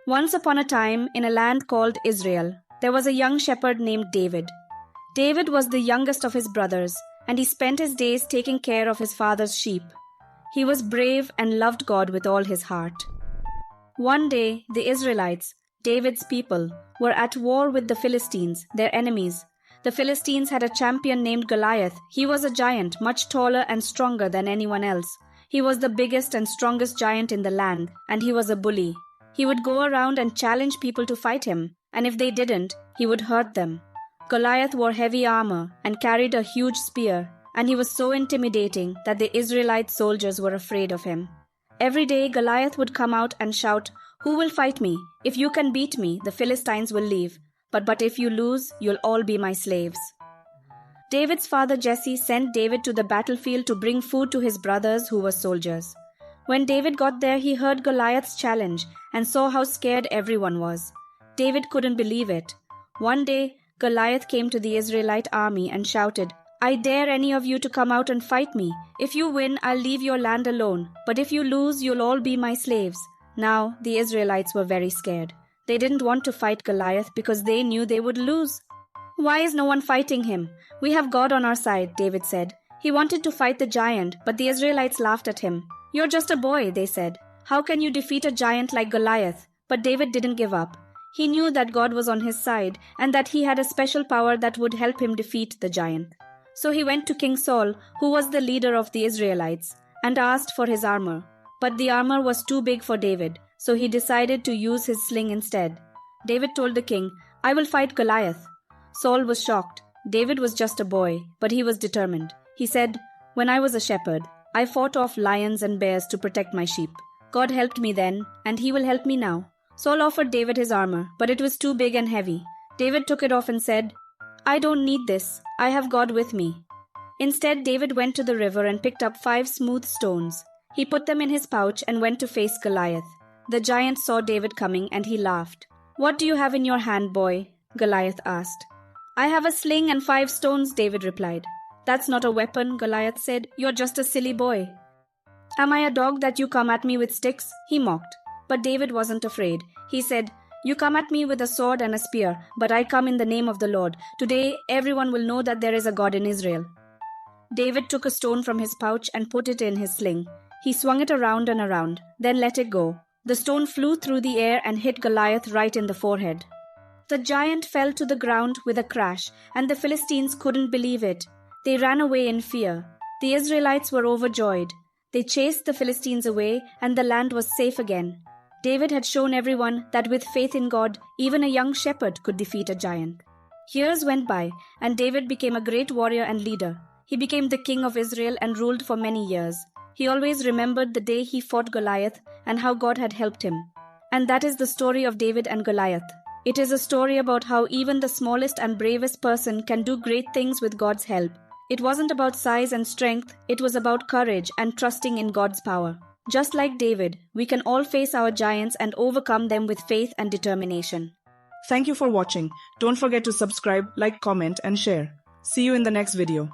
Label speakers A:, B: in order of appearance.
A: Once upon a time, in a land called Israel, there was a young shepherd named David. David was the youngest of his brothers, and he spent his days taking care of his father's sheep. He was brave and loved God with all his heart. One day, the Israelites, David's people, were at war with the Philistines, their enemies. The Philistines had a champion named Goliath. He was a giant, much taller and stronger than anyone else. He was the biggest and strongest giant in the land, and he was a bully. He would go around and challenge people to fight him, and if they didn't, he would hurt them. Goliath wore heavy armor and carried a huge spear, and he was so intimidating that the Israelite soldiers were afraid of him. Every day Goliath would come out and shout, "Who will fight me? If you can beat me, the Philistines will leave. But if you lose, you'll all be my slaves." David's father Jesse sent David to the battlefield to bring food to his brothers who were soldiers. When David got there, he heard Goliath's challenge and saw how scared everyone was. David couldn't believe it. One day, Goliath came to the Israelite army and shouted, "I dare any of you to come out and fight me. If you win, I'll leave your land alone. But if you lose, you'll all be my slaves." Now, the Israelites were very scared. They didn't want to fight Goliath because they knew they would lose. "Why is no one fighting him? We have God on our side," David said. He wanted to fight the giant, but the Israelites laughed at him. "You're just a boy," they said. "How can you defeat a giant like Goliath?" But David didn't give up. He knew that God was on his side and that he had a special power that would help him defeat the giant. So he went to King Saul, who was the leader of the Israelites, and asked for his armor. But the armor was too big for David, so he decided to use his sling instead. David told the king, "I will fight Goliath." Saul was shocked. David was just a boy, but he was determined. He said, "When I was a shepherd, I fought off lions and bears to protect my sheep. God helped me then, and he will help me now." Saul offered David his armor, but it was too big and heavy. David took it off and said, "I don't need this. I have God with me." Instead, David went to the river and picked up 5 smooth stones. He put them in his pouch and went to face Goliath. The giant saw David coming and he laughed. "What do you have in your hand, boy?" Goliath asked. "I have a sling and 5 stones," David replied. "That's not a weapon," Goliath said. "You're just a silly boy." "Am I a dog that you come at me with sticks?" he mocked. But David wasn't afraid. He said, "You come at me with a sword and a spear, but I come in the name of the Lord. Today everyone will know that there is a God in Israel." David took a stone from his pouch and put it in his sling. He swung it around and around, then let it go. The stone flew through the air and hit Goliath right in the forehead. The giant fell to the ground with a crash, and the Philistines couldn't believe it. They ran away in fear. The Israelites were overjoyed. They chased the Philistines away, and the land was safe again. David had shown everyone that with faith in God, even a young shepherd could defeat a giant. Years went by, and David became a great warrior and leader. He became the king of Israel and ruled for many years. He always remembered the day he fought Goliath and how God had helped him. And that is the story of David and Goliath. It is a story about how even the smallest and bravest person can do great things with God's help. It wasn't about size and strength, it was about courage and trusting in God's power. Just like David, we can all face our giants and overcome them with faith and determination.
B: Thank you for watching. Don't forget to subscribe, like, comment, and share. See you in the next video.